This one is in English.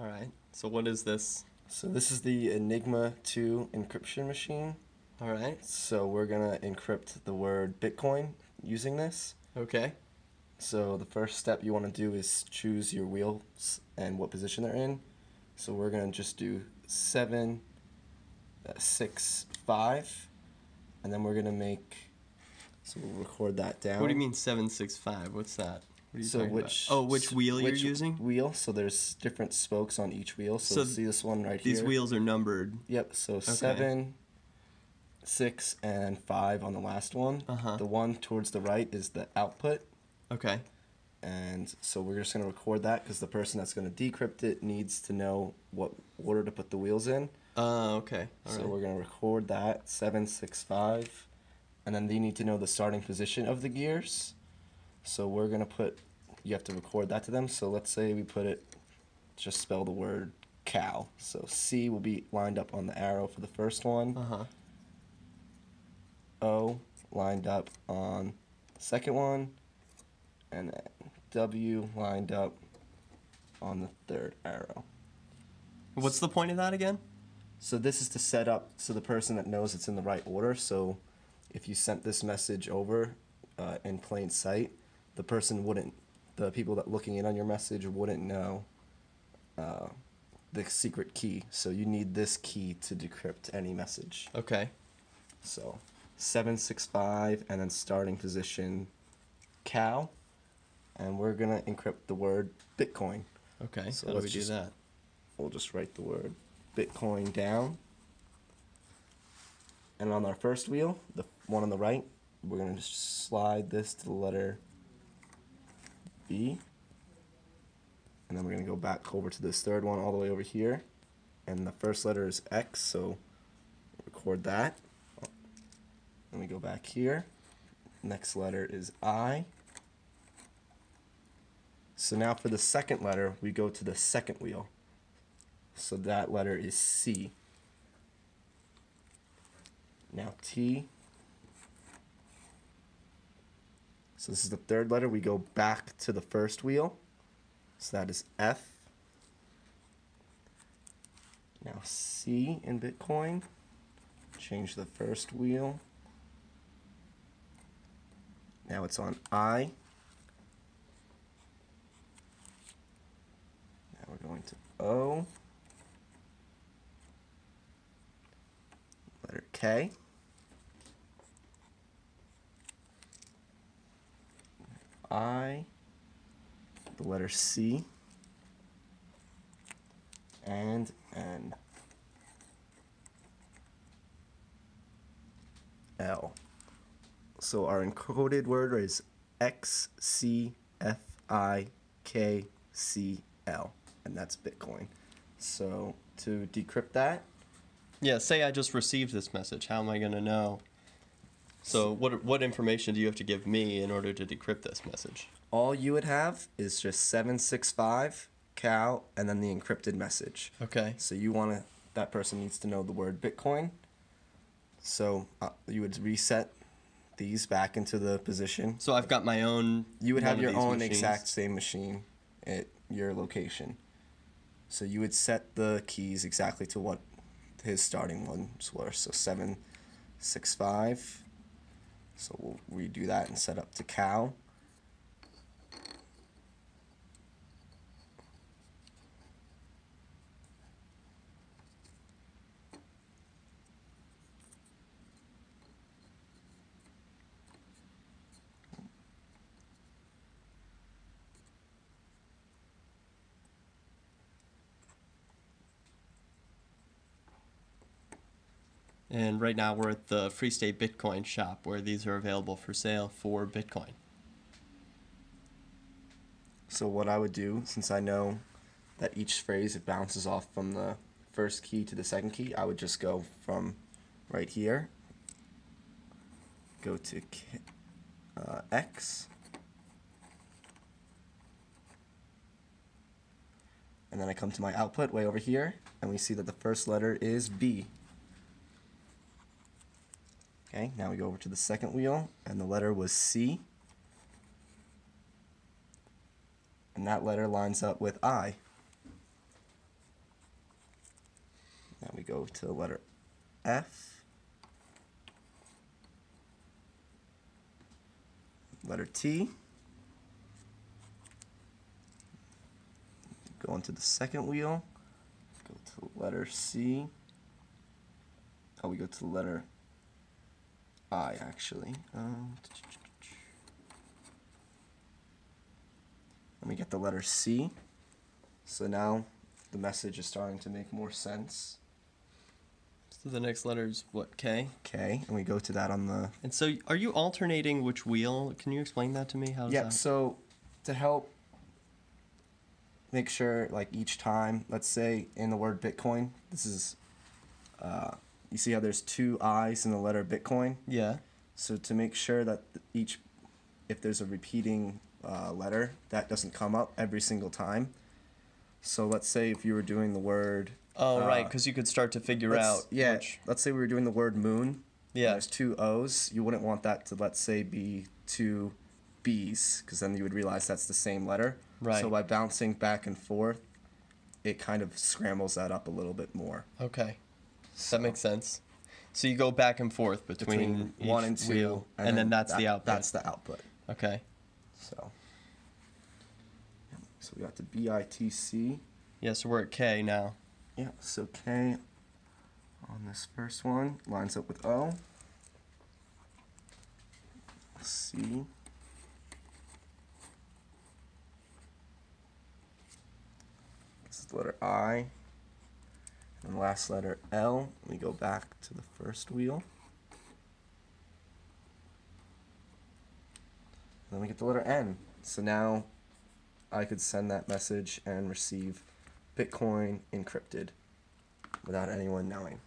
All right. So what is this? So this is the Enigma 2 encryption machine. All right. So we're gonna encrypt the word Bitcoin using this. Okay. So the first step you want to do is choose your wheels and what position they're in. So we're gonna just do 7, 6, 5, and then we're gonna make. So we'll record that down. What do you mean 765? What's that? What are you So talking which about? Oh, which wheel you're using? Wheel. So there's different spokes on each wheel. So see this one right here. These wheels are numbered. Yep. So 7, 6, and 5 on the last one. The one towards the right is the output. Okay. And so we're just going to record that because the person that's going to decrypt it needs to know what order to put the wheels in. Okay. All so right. We're going to record that 7, 6, 5, and then they need to know the starting position of the gears. So we're going to put, you have to record that to them. So let's say we put it, just spell the word cow. So C will be lined up on the arrow for the first one. O lined up on the second one. And then W lined up on the third arrow. What's the point of that again? So this is to set up so the person that knows it's in the right order. So if you sent this message over in plain sight, the person wouldn't, the people that looking in on your message wouldn't know the secret key. So you need this key to decrypt any message. Okay. So 7, 6, 5, and then starting position cow. And we're going to encrypt the word Bitcoin. Okay, so how do we do that? We'll just write the word Bitcoin down. And on our first wheel, the one on the right, we're going to just slide this to the letter B. And then we're going to go back over to this third one all the way over here. And the first letter is X, so record that. Then we go back here. Next letter is I. So now for the second letter, we go to the second wheel. So that letter is C. Now T. So this is the third letter. We go back to the first wheel. So that is F. Now C in Bitcoin. Change the first wheel. Now it's on I. We're going to O, letter K, I, the letter C, and N, L. So our encoded word is XCFIKCL. And that's Bitcoin. So to decrypt that. Yeah, say I just received this message. How am I going to know? So what information do you have to give me in order to decrypt this message? All you would have is just 765 cow and then the encrypted message. Okay. So you want to, that person needs to know the word Bitcoin. So you would reset these back into the position. So I've got my own. You would have your own machines. Exact same machine at your location. So you would set the keys exactly to what his starting ones were. So 7, 6, 5. So we'll redo that and set up to cow. And right now we're at the Free State Bitcoin shop where these are available for sale for Bitcoin. So what I would do, since I know that each phrase, it bounces off from the first key to the second key, I would just go from right here, go to X, and then I come to my output way over here, and we see that the first letter is B. Okay, now we go over to the second wheel, and the letter was C. And that letter lines up with I. we go to the letter F, letter T, go into the second wheel, go to the letter C. Oh, we go to the letter I, actually. Let me get the letter C. So now the message is starting to make more sense. So the next letter is what, K? K, and we go to that on the... And so are you alternating which wheel? Can you explain that to me? How does Yeah, that... so to help make sure, like, each time, let's say in the word Bitcoin, this is, you see how there's two I's in the letter Bitcoin? Yeah. So to make sure that if there's a repeating letter, that doesn't come up every single time. So let's say if you were doing the word... Oh, right, because you could start to figure out Yeah, which... let's say we were doing the word moon. Yeah. And there's two O's. You wouldn't want that to, let's say, be two B's, because then you would realize that's the same letter. Right. So by bouncing back and forth, it kind of scrambles that up a little bit more. Okay. So, That makes sense. So you go back and forth between each 1 and 2, wheel, and then that's the output. That's the output. Okay. So we got the BITC. Yeah, so we're at K now. Yeah, so K on this first one lines up with O. C. This is the letter I. And the last letter L. We go back to the first wheel. Then we get the letter N. So now I could send that message and receive Bitcoin encrypted without anyone knowing.